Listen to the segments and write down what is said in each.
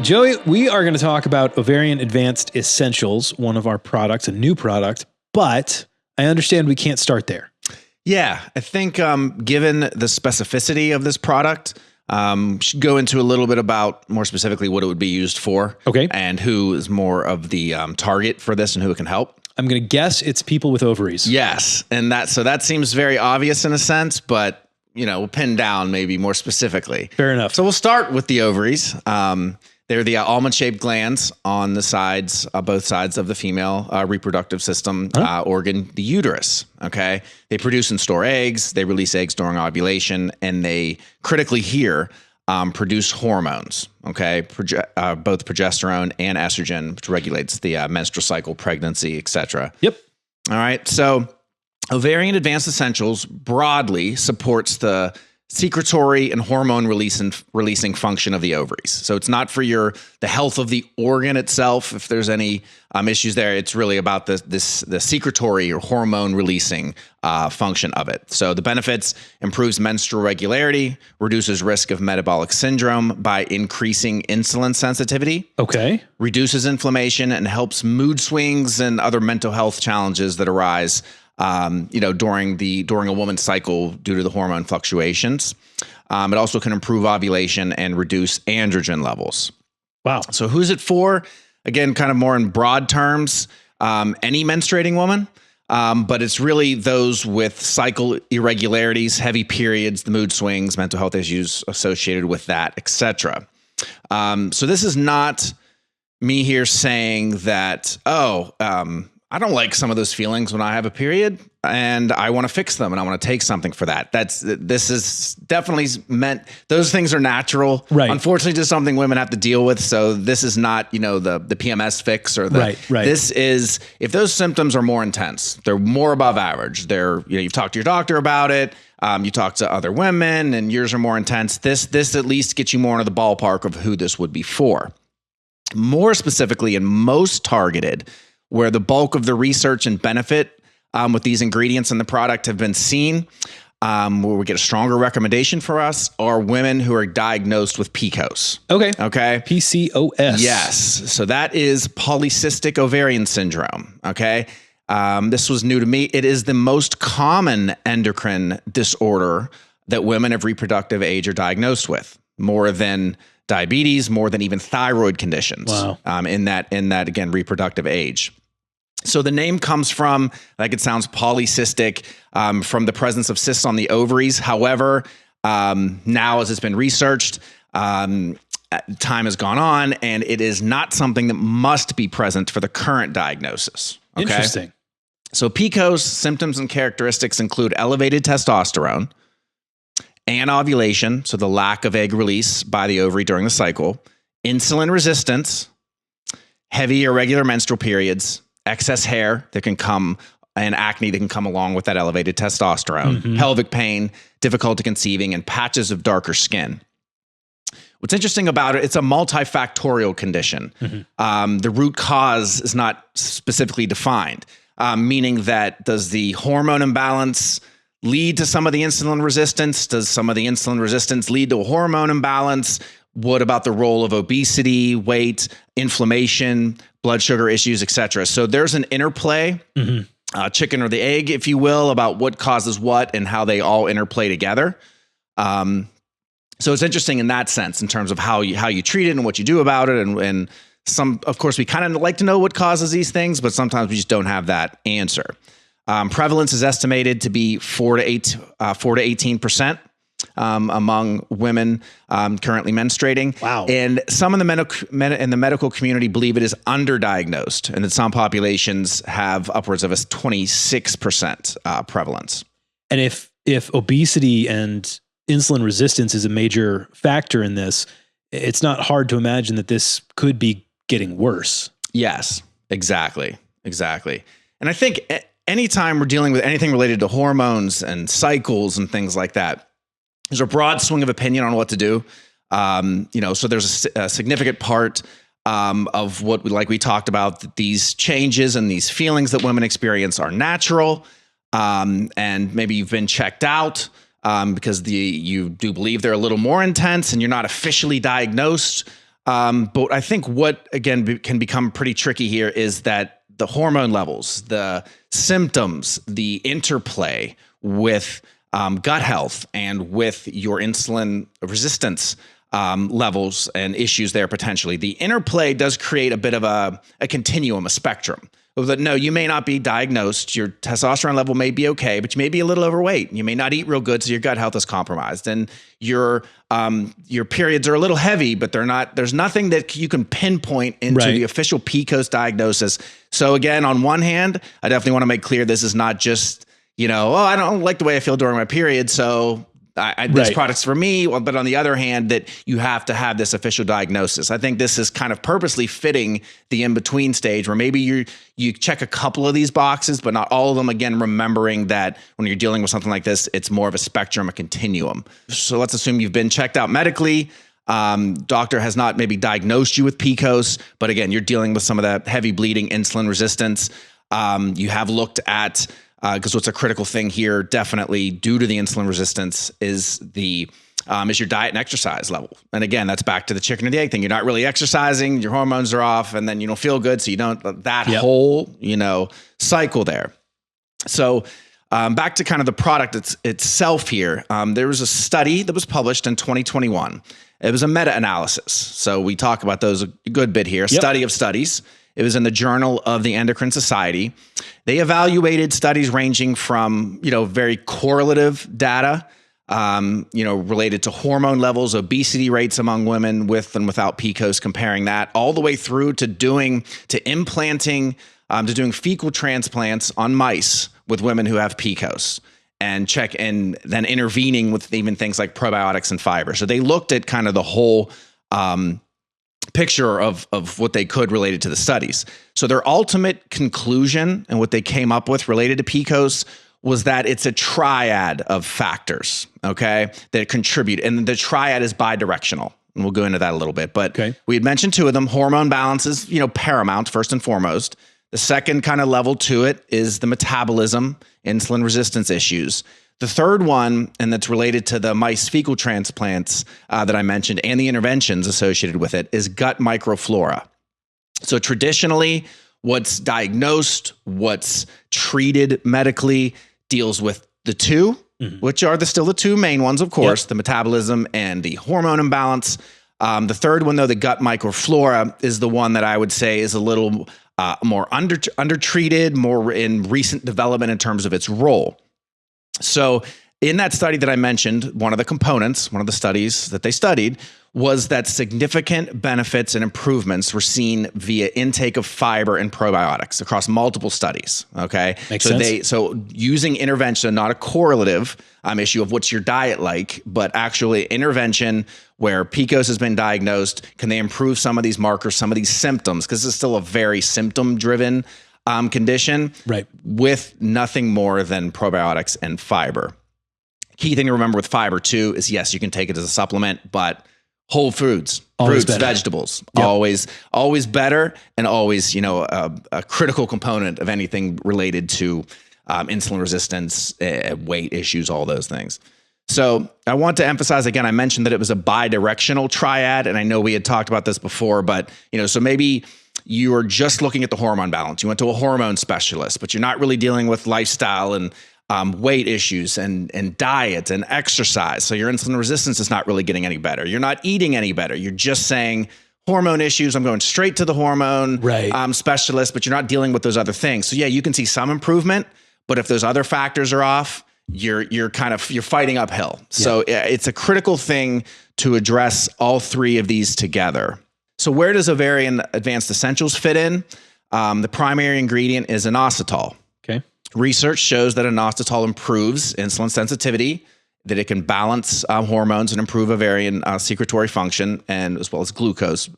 Joey, we are going to talk about Ovarian Advanced Essentials, one of our products, a new product, but I understand we can't start there. Yeah, I think given the specificity of this product, should go into a little bit about more specifically what it would be used for. Okay. And who is more of the target for this and who it can help. I'm going to guess it's people with ovaries. Yes. And that seems very obvious in a sense, but we'll pin down maybe more specifically. Fair enough. So we'll start with the ovaries. They're the almond-shaped glands on the sides, both sides of the female reproductive system organ, the uterus. Okay, they produce and store eggs. They release eggs during ovulation, and they critically here produce hormones. Okay, both progesterone and estrogen, which regulates the menstrual cycle, pregnancy, etc. Yep. All right. So, Ovarian Advanced Essentials broadly supports the secretory and hormone releasing function of the ovaries. So it's not for the health of the organ itself. If there's any issues there, it's really about the secretory or hormone releasing function of it. So the benefits: improves menstrual regularity, reduces risk of metabolic syndrome by increasing insulin sensitivity. Okay. Reduces inflammation and helps mood swings and other mental health challenges that arise during a woman's cycle due to the hormone fluctuations. It also can improve ovulation and reduce androgen levels. Wow. So who's it for? Again, kind of more in broad terms, any menstruating woman, but it's really those with cycle irregularities, heavy periods, the mood swings, mental health issues associated with that, etc. So this is not me here saying that, I don't like some of those feelings when I have a period and I want to fix them and I want to take something for that. This is definitely meant, those things are natural. Right. Unfortunately, just something women have to deal with. So this is not, the PMS fix or the, right. This is, if those symptoms are more intense, they're more above average. You've talked to your doctor about it. You talk to other women and yours are more intense. This at least gets you more into the ballpark of who this would be for. More specifically and most targeted, where the bulk of the research and benefit with these ingredients in the product have been seen, where we get a stronger recommendation for us, are women who are diagnosed with PCOS. Okay. PCOS. Yes. So that is polycystic ovarian syndrome. Okay. This was new to me. It is the most common endocrine disorder that women of reproductive age are diagnosed with, more than diabetes, more than even thyroid conditions. Wow. In that again, reproductive age. So the name comes from, like it sounds polycystic, from the presence of cysts on the ovaries. However, now as it's been researched, time has gone on and it is not something that must be present for the current diagnosis. Okay? Interesting. So PCOS symptoms and characteristics include elevated testosterone, anovulation, so the lack of egg release by the ovary during the cycle, insulin resistance, heavy irregular menstrual periods, excess hair that can come, and acne that can come along with that elevated testosterone, pelvic pain, difficulty conceiving, and patches of darker skin. What's interesting about it, it's a multifactorial condition. The root cause is not specifically defined, meaning that does the hormone imbalance lead to some of the insulin resistance? Does some of the insulin resistance lead to a hormone imbalance? What about the role of obesity, weight, inflammation, blood sugar issues, etc.? So there's an interplay, chicken or the egg, if you will, about what causes what and how they all interplay together. So it's interesting in that sense, in terms of how you treat it and what you do about it. And some, of course, we kind of like to know what causes these things, but sometimes we just don't have that answer. Prevalence is estimated to be 4 to 18% among women currently menstruating. Wow. And some in the medical community believe it is underdiagnosed, and that some populations have upwards of a 26% prevalence. And if obesity and insulin resistance is a major factor in this, it's not hard to imagine that this could be getting worse. Yes, exactly. And I think anytime we're dealing with anything related to hormones and cycles and things like that, there's a broad swing of opinion on what to do. So there's a significant part of what we talked about, that these changes and these feelings that women experience are natural. And maybe you've been checked out because you do believe they're a little more intense and you're not officially diagnosed. But I think what, again, can become pretty tricky here is that the hormone levels, the symptoms, the interplay with gut health and with your insulin resistance levels and issues there potentially. The interplay does create a bit of a continuum, a spectrum. That no, you may not be diagnosed. Your testosterone level may be okay, but you may be a little overweight. You may not eat real good, so your gut health is compromised. And your periods are a little heavy, but they're not. There's nothing that you can pinpoint into the official PCOS diagnosis. So again, on one hand, I definitely want to make clear this is not just, I don't like the way I feel during my period, so this product's for me. But on the other hand, that you have to have this official diagnosis. I think this is kind of purposely fitting the in-between stage where maybe you check a couple of these boxes, but not all of them. Again, remembering that when you're dealing with something like this, it's more of a spectrum, a continuum. So let's assume you've been checked out medically. Doctor has not maybe diagnosed you with PCOS, but again, you're dealing with some of that heavy bleeding, insulin resistance. You have looked at, because what's a critical thing here, definitely due to the insulin resistance, is your diet and exercise level. And again, that's back to the chicken or the egg thing. You're not really exercising, your hormones are off, and then you don't feel good. So you don't, whole, cycle there. So back to kind of the product itself here. There was a study that was published in 2021. It was a meta-analysis. So we talk about those a good bit here, study of studies. It was in the Journal of the Endocrine Society. They evaluated studies ranging from, very correlative data, related to hormone levels, obesity rates among women with and without PCOS, comparing that all the way through to implanting, to doing fecal transplants on mice with women who have PCOS, and then intervening with even things like probiotics and fiber. So they looked at kind of the whole picture of what they could related to the studies. So their ultimate conclusion and what they came up with related to PCOS was that it's a triad of factors, okay, that contribute. And the triad is bidirectional. And we'll go into that a little bit. But we had mentioned two of them. Hormone balance is, paramount, first and foremost. The second kind of level to it is the metabolism, insulin resistance issues. The third one, and that's related to the mice fecal transplants that I mentioned and the interventions associated with it, is gut microflora. So traditionally, what's diagnosed, what's treated medically deals with the two, which are still the two main ones, of course, the metabolism and the hormone imbalance. The third one, though, the gut microflora, is the one that I would say is a little more undertreated, more in recent development in terms of its role. So in that study that I mentioned, one of the studies that they studied was that significant benefits and improvements were seen via intake of fiber and probiotics across multiple studies. Okay. Makes sense. So using intervention, not a correlative issue of what's your diet like, but actually intervention where PCOS has been diagnosed. Can they improve some of these markers, some of these symptoms? Because it's still a very symptom driven condition, with nothing more than probiotics and fiber. Key thing to remember with fiber too is, yes, you can take it as a supplement, but whole foods, always fruits, better. Vegetables, always better, and always, a critical component of anything related to insulin resistance, weight issues, all those things. So I want to emphasize again, I mentioned that it was a bidirectional triad, and I know we had talked about this before, but so maybe you are just looking at the hormone balance. You went to a hormone specialist, but you're not really dealing with lifestyle and weight issues and diet and exercise. So your insulin resistance is not really getting any better. You're not eating any better. You're just saying hormone issues. I'm going straight to the hormone specialist, but you're not dealing with those other things. So yeah, you can see some improvement, but if those other factors are off, you're fighting uphill. So it's a critical thing to address all three of these together. So where does Ovarian Advanced Essentials fit in? The primary ingredient is inositol. Okay. Research shows that inositol improves insulin sensitivity, that it can balance hormones and improve ovarian secretory function, and as well as glucose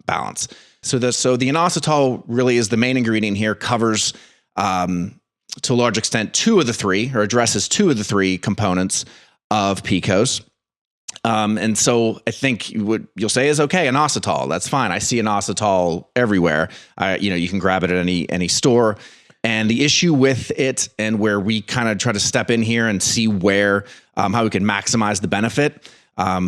balance. So the inositol really is the main ingredient here, covers to a large extent two of the three, or addresses two of the three components of PCOS. And so I think you'll say is okay, inositol, that's fine. I see inositol everywhere. You can grab it at any store. And the issue with it, and where we kind of try to step in here and see where, how we can maximize the benefit,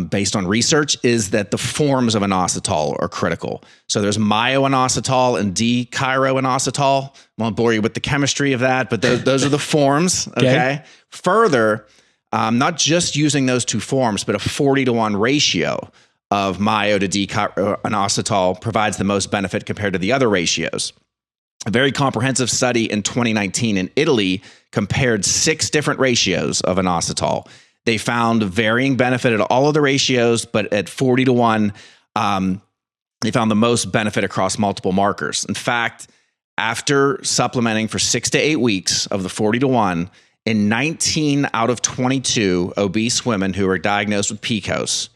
based on research, is that the forms of inositol are critical. So there's myoinositol and D-chiro Inositol. I won't bore you with the chemistry of that, but those are the forms. Okay. Further, not just using those two forms, but a 40-to-1 ratio of myo to D-chiro Inositol provides the most benefit compared to the other ratios. A very comprehensive study in 2019 in Italy compared 6 different ratios of inositol. They found varying benefit at all of the ratios, but at 40-to-1, they found the most benefit across multiple markers. In fact, after supplementing for 6 to 8 weeks of the 40-to-1, in 19 out of 22 obese women who were diagnosed with PCOS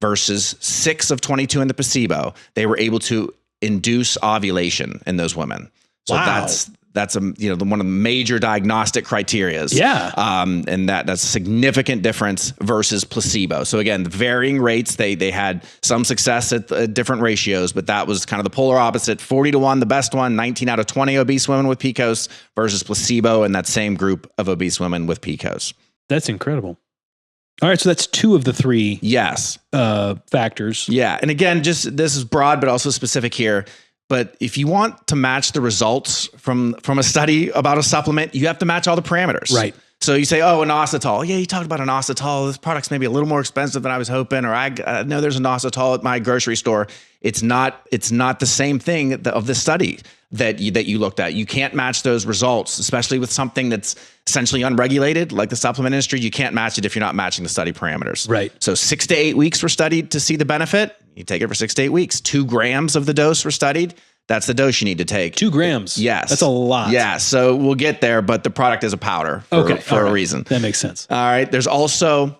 versus 6 of 22 in the placebo, they were able to induce ovulation in those women. So wow. that's one of the major diagnostic criterias. Yeah. And that's a significant difference versus placebo. So again, the varying rates, they had some success at different ratios, but that was kind of the polar opposite. 40-to-1, the best one, 19 out of 20 obese women with PCOS versus placebo in that same group of obese women with PCOS. That's incredible. All right. So that's 2 of the 3 factors. Yeah. And again, this is broad, but also specific here. But if you want to match the results from a study about a supplement, you have to match all the parameters. Right. So you say, oh, inositol. Yeah, you talked about inositol. This product's maybe a little more expensive than I was hoping, or I know there's inositol at my grocery store. It's not the same thing of the study that you looked at. You can't match those results, especially with something that's essentially unregulated, like the supplement industry. You can't match it if you're not matching the study parameters. Right. So 6 to 8 weeks were studied to see the benefit. You take it for 6 to 8 weeks. 2 grams of the dose were studied. That's the dose you need to take. 2 grams. Yes. That's a lot. Yeah. So we'll get there, but the product is a powder for a reason. That makes sense. All right. There's also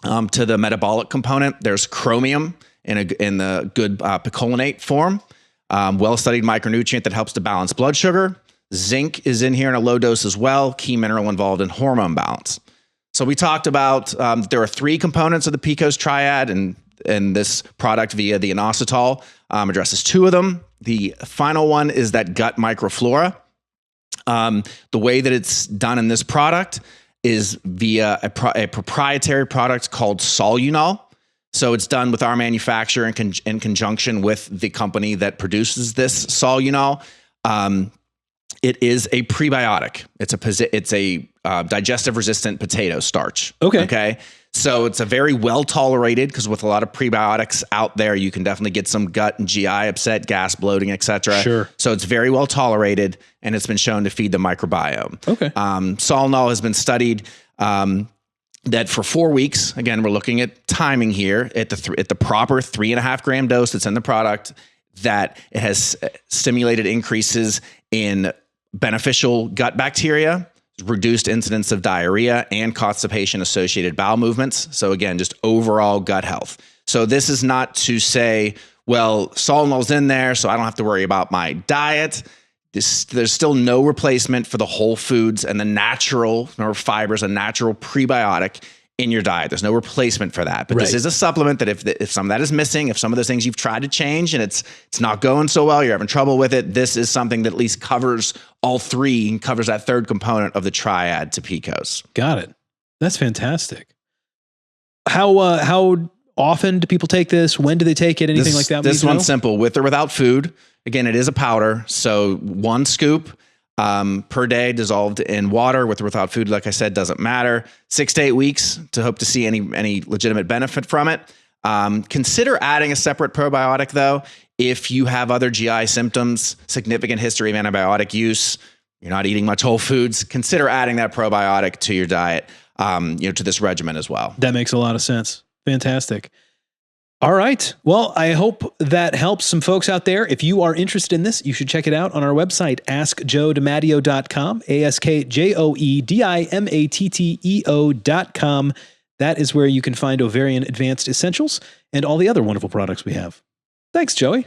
to the metabolic component, there's chromium in the good picolinate form, well-studied micronutrient that helps to balance blood sugar. Zinc is in here in a low dose as well, key mineral involved in hormone balance. So we talked about there are 3 components of the PCOS triad, and this product via the inositol addresses 2 of them. The final one is that gut microflora. The way that it's done in this product is via a proprietary product called Solunol. So it's done with our manufacturer in conjunction with the company that produces this Solunol. It is a prebiotic. It's a digestive resistant potato starch. Okay. So it's a very well tolerated, because with a lot of prebiotics out there, you can definitely get some gut and GI upset, gas, bloating, etc. Sure. So it's very well tolerated, and it's been shown to feed the microbiome. Okay. Solunol has been studied that for 4 weeks. Again, we're looking at timing here at the proper 3.5 gram dose that's in the product, that it has stimulated increases in beneficial gut bacteria, reduced incidence of diarrhea and constipation associated bowel movements. So again, just overall gut health. So this is not to say, well, Solunol's in there, so I don't have to worry about my diet. There's still no replacement for the whole foods and the natural fibers, a natural prebiotic in your diet. There's no replacement for that. But This is a supplement that if some of that is missing, if some of those things you've tried to change and it's not going so well, you're having trouble with it, this is something that at least covers all 3 and covers that 3rd component of the triad to PCOS. Got it. That's fantastic. How often do people take this? When do they take it? Anything like that? This one's simple, with or without food. Again, it is a powder. So 1 scoop per day dissolved in water, with or without food, like I said, doesn't matter. 6 to 8 weeks to hope to see any legitimate benefit from it. Consider adding a separate probiotic, though, if you have other GI symptoms, significant history of antibiotic use, you're not eating much whole foods, consider adding that probiotic to your diet, to this regimen as well. That makes a lot of sense. Fantastic. All right. Well, I hope that helps some folks out there. If you are interested in this, you should check it out on our website, askjoedimatteo.com, askjoedimatteo.com. That is where you can find Ovarian Advanced Essentials and all the other wonderful products we have. Thanks, Joey.